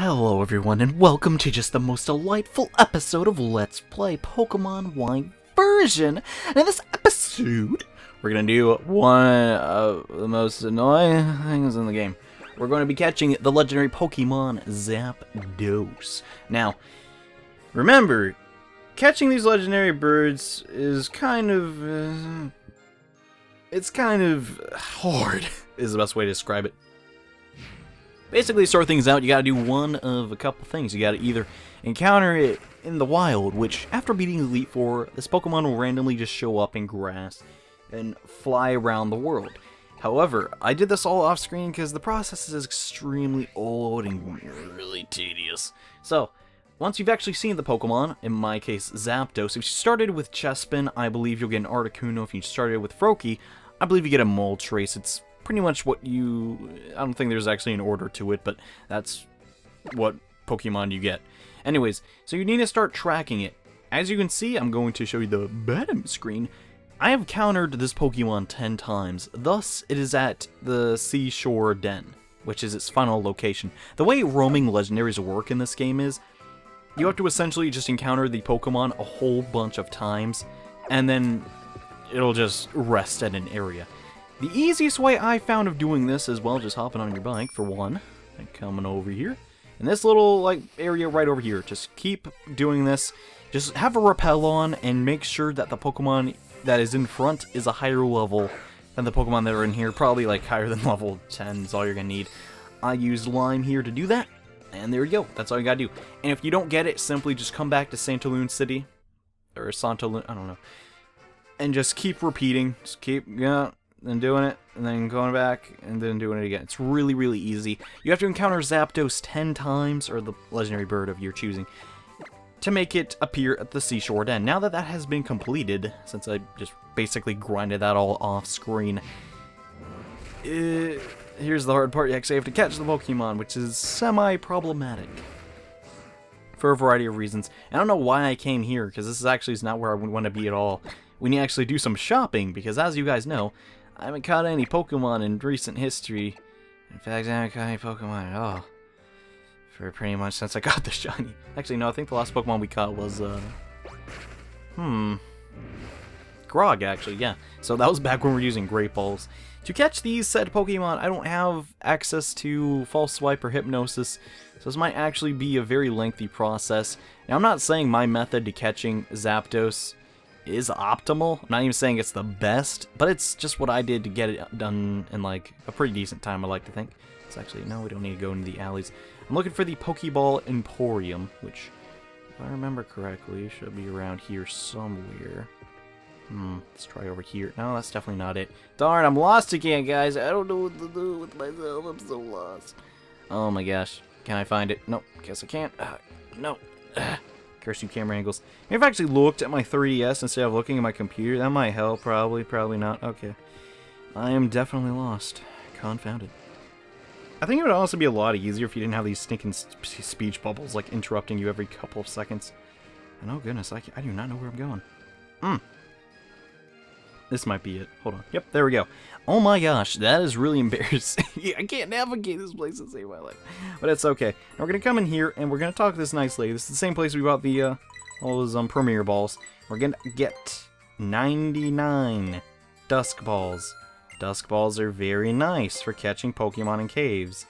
Hello everyone, and welcome to just the most delightful episode of Let's Play Pokemon Y version. And in this episode, we're gonna do one of the most annoying things in the game. We're going to be catching the legendary Pokemon Zapdos. Now, remember, catching these legendary birds is kind of hard, is the best way to describe it. Basically, to start things out, you gotta do one of a couple things. You gotta either encounter it in the wild, which, after beating Elite Four, this Pokemon will randomly just show up in grass and fly around the world. However, I did this all off-screen because the process is extremely old and really tedious. So, once you've actually seen the Pokemon, in my case, Zapdos, if you started with Chespin, I believe you'll get an Articuno. If you started with Froakie, I believe you get a Moltres. It's pretty much what you... I don't think there's actually an order to it, but that's what Pokemon you get. Anyways, so you need to start tracking it. As you can see, I'm going to show you the bottom screen. I have countered this Pokemon 10 times, thus it is at the Seashore Den, which is its final location. The way roaming legendaries work in this game is, you have to essentially just encounter the Pokemon a whole bunch of times, and then it'll just rest at an area. The easiest way I found of doing this is, well, just hopping on your bike, for one, and coming over here. And this little, like, area right over here. Just keep doing this. Just have a rappel on, and make sure that the Pokemon that is in front is a higher level than the Pokemon that are in here. Probably, like, higher than level 10 is all you're gonna need. I used Lime here to do that, and there you go. That's all you gotta do. And if you don't get it, simply just come back to Santalune City, or Santalune, I don't know, and just keep repeating. Just keep, yeah, then doing it, and then going back, and then doing it again. It's really, really easy. You have to encounter Zapdos 10 times, or the legendary bird of your choosing, to make it appear at the Seashore Den. Now that that has been completed, since I just basically grinded that all off screen, here's the hard part. You actually have to catch the Pokemon, which is semi-problematic for a variety of reasons. I don't know why I came here, because this is not where I would want to be at all. We need to actually do some shopping, because as you guys know, I haven't caught any Pokemon in recent history. In fact, I haven't caught any Pokemon at all for pretty much since I got the shiny. Actually, no, I think the last Pokemon we caught was, Grog, actually, yeah. So that was back when we were using Great Balls. To catch these said Pokemon, I don't have access to False Swipe or Hypnosis, so this might actually be a very lengthy process. Now, I'm not saying my method to catching Zapdos is optimal. I'm not even saying it's the best, but it's just what I did to get it done in, like, a pretty decent time, I like to think. It's actually, no, we don't need to go into the alleys. I'm looking for the Pokeball Emporium, which, if I remember correctly, should be around here somewhere. Let's try over here. No, that's definitely not it. Darn, I'm lost again, guys. I don't know what to do with myself. I'm so lost. Oh my gosh. Can I find it? Nope. Guess I can't. No. Curse you, camera angles. If I actually looked at my 3DS instead of looking at my computer, that might help. Probably not. Okay. I am definitely lost. Confounded. I think it would honestly be a lot easier if you didn't have these stinking speech bubbles, like, interrupting you every couple of seconds. And oh goodness, I do not know where I'm going. This might be it. Hold on. Yep, there we go. Oh my gosh, that is really embarrassing. I can't navigate this place to save my life. But it's okay. Now we're going to come in here, and we're going to talk to this nice lady. This is the same place we bought the, all those, Premier Balls. We're going to get 99 Dusk Balls. Dusk Balls are very nice for catching Pokemon in caves.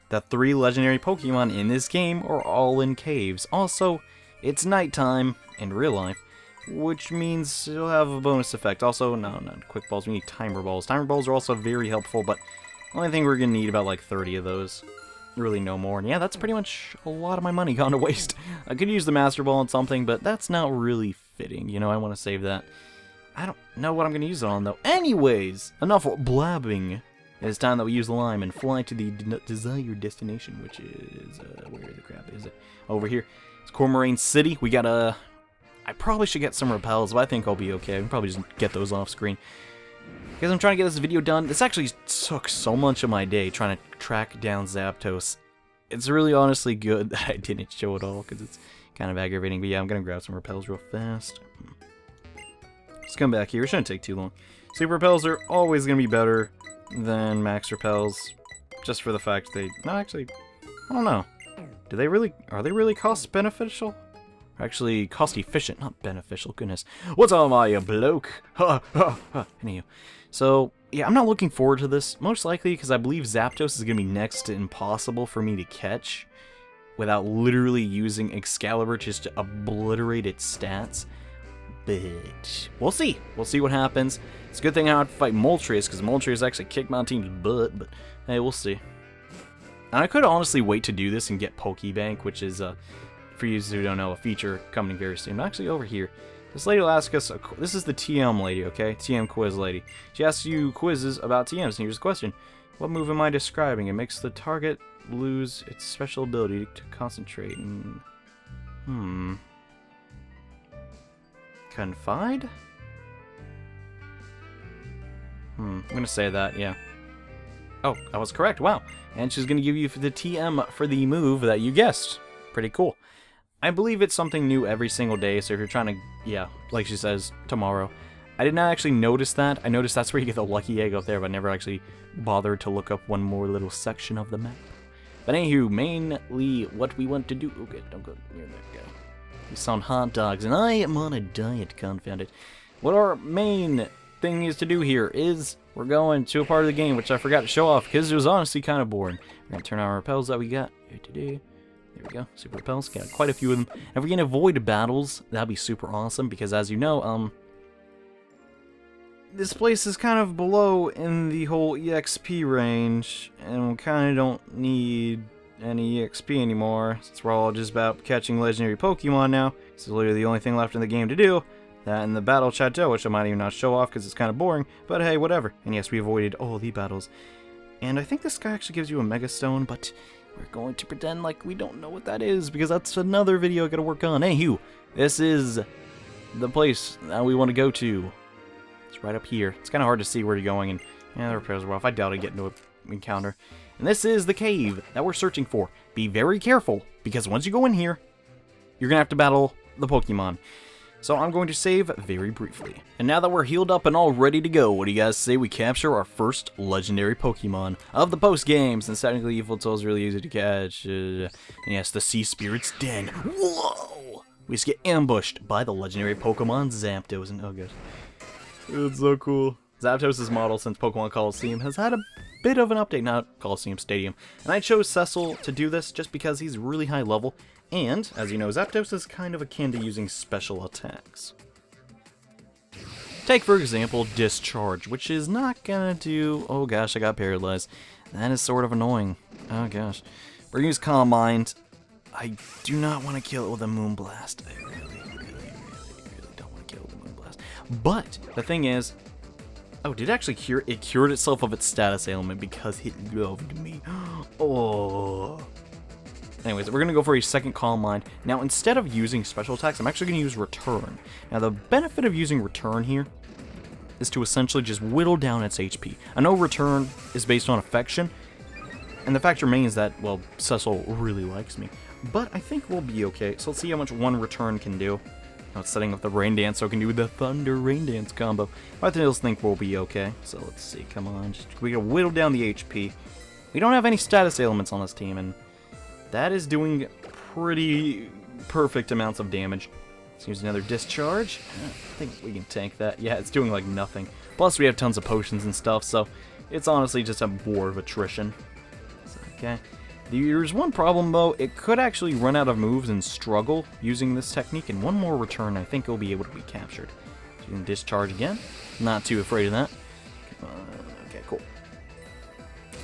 The 3 legendary Pokemon in this game are all in caves. Also, it's nighttime in real life, which means it'll have a bonus effect. Also, no, not Quick Balls, we need Timer Balls. Timer Balls are also very helpful, but the only thing we're going to need about like 30 of those. Really no more. And yeah, that's pretty much a lot of my money gone to waste. I could use the Master Ball on something, but that's not really fitting. You know, I want to save that. I don't know what I'm going to use it on, though. Anyways, enough blabbing. It's time that we use the Lime and fly to the desired destination, which is, where the crap is it? Over here. It's Cormorant City. We got a... I probably should get some repels, but I think I'll be okay. I can probably just get those off screen. Because I'm trying to get this video done. This actually took so much of my day trying to track down Zapdos. It's really honestly good that I didn't show it all, because it's kind of aggravating. But yeah, I'm going to grab some repels real fast. Let's come back here. It shouldn't take too long. Super repels are always going to be better than max repels, just for the fact they... No, actually, I don't know. are they really cost beneficial? Actually, cost efficient, not beneficial. Goodness. What's on my bloke? Ha ha ha. Anyway. So, yeah, I'm not looking forward to this. Most likely because I believe Zapdos is going to be next to impossible for me to catch without literally using Excalibur just to obliterate its stats. But we'll see. We'll see what happens. It's a good thing I don't have to fight Moltres, because Moltres actually kicked my team's butt, but hey, we'll see. And I could honestly wait to do this and get Pokebank, which is, for you who don't know, a feature coming very soon. Actually, over here, this lady will ask us, this is the TM lady, okay? TM quiz lady. She asks you quizzes about TMs, and here's the question. What move am I describing? It makes the target lose its special ability to concentrate. Confide? I'm gonna say that, yeah. Oh, I was correct, wow. And she's gonna give you the TM for the move that you guessed. Pretty cool. I believe it's something new every single day, so if you're trying to, yeah, like she says, tomorrow. I did not actually notice that. I noticed that's where you get the lucky egg up there, but I never actually bothered to look up one more little section of the map. But anywho, mainly what we want to do... Okay, don't go near that guy. We sound hot dogs, and I am on a diet, confound it. What our main thing is to do here is we're going to a part of the game which I forgot to show off because it was honestly kind of boring. We're going to turn our repels that we got. There we go, super repels, got quite a few of them. And if we can avoid battles, that'd be super awesome because as you know, this place is kind of below in the whole EXP range, and we kind of don't need any EXP anymore, since we're all just about catching legendary Pokemon now. It's literally the only thing left in the game to do. That and the Battle Chateau, which I might even not show off because it's kind of boring, but hey, whatever. And yes, we avoided all the battles. And I think this guy actually gives you a Mega Stone, but we're going to pretend like we don't know what that is, because that's another video I gotta work on. Anywho, this is the place that we want to go to. It's right up here. It's kind of hard to see where you're going, and yeah, the repairs are off. I doubt I get into an encounter. And this is the cave that we're searching for. Be very careful, because once you go in here, you're gonna have to battle the Pokemon. So I'm going to save very briefly. And now that we're healed up and all ready to go, what do you guys say we capture our first legendary Pokemon of the post game? Since technically Yveltal is really easy to catch. And yes, the Sea Spirit's Den. Whoa! We just get ambushed by the legendary Pokemon Zapdos. And oh gosh, it's so cool. Zapdos' model since Pokemon Coliseum has had a bit of an update, not Coliseum Stadium. And I chose Cecil to do this just because he's really high level. And, as you know, Zapdos is kind of akin to using special attacks. Take, for example, Discharge, which is not gonna do... Oh gosh, I got paralyzed. That is sort of annoying. Oh gosh. We're gonna use Calm Mind. I do not want to kill it with a Moonblast. I really don't want to kill it with a Moonblast. But, the thing is... Oh, did it actually cure? It cured itself of its status ailment because it loved me. Oh... Anyways, we're going to go for a second Calm Mind. Now, instead of using special attacks, I'm actually going to use Return. Now, the benefit of using Return here is to essentially just whittle down its HP. I know Return is based on affection, and the fact remains that, well, Cecil really likes me. But I think we'll be okay. So let's see how much one Return can do. Now, it's setting up the Rain Dance, so it can do the Thunder Rain Dance combo. I think we'll be okay. So let's see, come on. We gotta whittle down the HP. We don't have any status ailments on this team, and... that is doing pretty perfect amounts of damage. Let's use another Discharge. I think we can tank that. Yeah, it's doing like nothing. Plus we have tons of potions and stuff, so it's honestly just a war of attrition. So, okay. There's one problem though. It could actually run out of moves and struggle using this technique, and one more Return I think it'll be able to be captured. So you can Discharge again. Not too afraid of that. Okay, cool.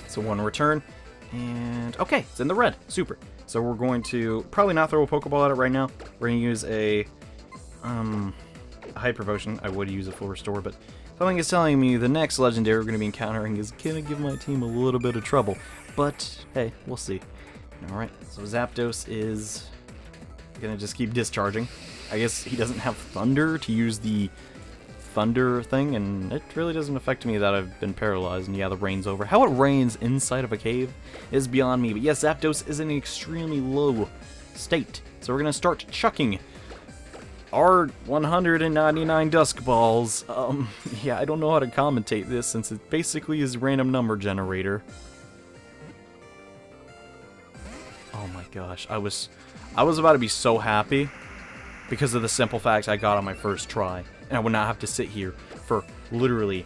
So one Return. And, okay, it's in the red. Super. So we're going to probably not throw a Pokeball at it right now. We're going to use a Hyper Potion. I would use a full restore, but something is telling me the next legendary we're going to be encountering is going to give my team a little bit of trouble. But, hey, we'll see. Alright, so Zapdos is going to just keep discharging. I guess he doesn't have Thunder to use the Thunder thing, and it really doesn't affect me that I've been paralyzed, and yeah, the rain's over. How it rains inside of a cave is beyond me, but yes, Zapdos is in an extremely low state, so we're gonna start chucking our 199 Dusk Balls. Yeah, I don't know how to commentate this, since it basically is random number generator. Oh my gosh, I was about to be so happy because of the simple facts I got on my first try, and I would not have to sit here for literally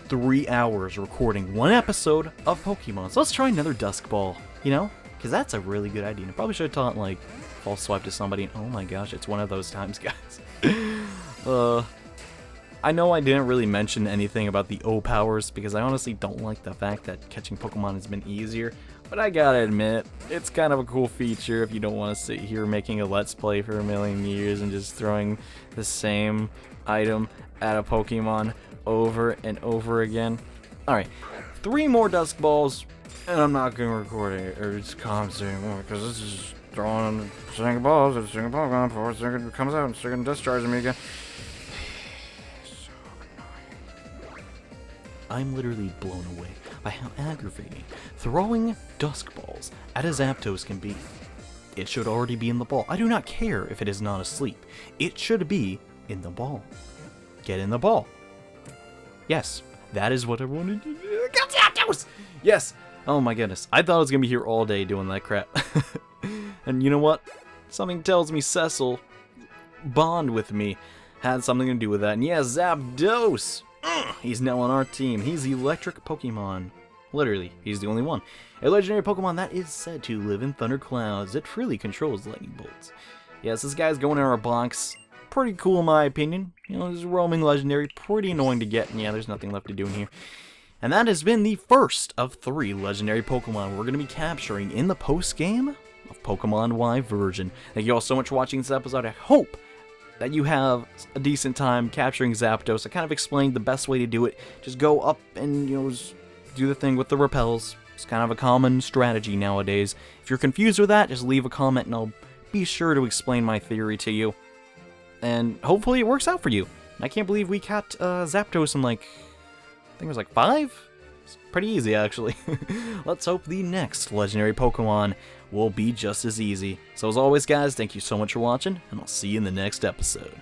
3 hours recording one episode of Pokemon. So let's try another Dusk Ball, you know? Because that's a really good idea. I probably should have taught, like, False Swipe to somebody. Oh my gosh, it's one of those times, guys. I know I didn't really mention anything about the O powers because I honestly don't like the fact that catching Pokemon has been easier. But I gotta admit, it's kind of a cool feature if you don't want to sit here making a Let's Play for a million years and just throwing the same item at a Pokemon over and over again. Alright, 3 more Dusk Balls, and I'm not going to record it or just commentate anymore because this is throwing single balls at a single Pokemon before it comes out and it's going to discharge me again. I'm literally blown away by how aggravating throwing Dusk Balls at a Zapdos can be. It should already be in the ball. I do not care if it is not asleep. It should be in the ball. Get in the ball. Yes, that is what I wanted to do. Got Zapdos! Yes! Oh my goodness. I thought I was going to be here all day doing that crap. And you know what? Something tells me Cecil, bond with me, had something to do with that. And yeah, Zapdos! He's now on our team. He's the electric Pokemon. Literally, he's the only one. A legendary Pokemon that is said to live in thunderclouds. It freely controls lightning bolts. Yes, this guy's going in our box. Pretty cool in my opinion. You know, this is roaming legendary. Pretty annoying to get. And yeah, there's nothing left to do in here. And that has been the first of 3 legendary Pokemon we're going to be capturing in the post-game of Pokemon Y version. Thank you all so much for watching this episode. I hope that you have a decent time capturing Zapdos. I kind of explained the best way to do it. Just go up and, you know, just do the thing with the repels. It's kind of a common strategy nowadays. If you're confused with that, just leave a comment and I'll be sure to explain my theory to you. And hopefully it works out for you. And I can't believe we caught Zapdos in like, I think it was like 5? It's pretty easy actually. Let's hope the next legendary Pokemon will be just as easy. So as always guys, thank you so much for watching, and I'll see you in the next episode.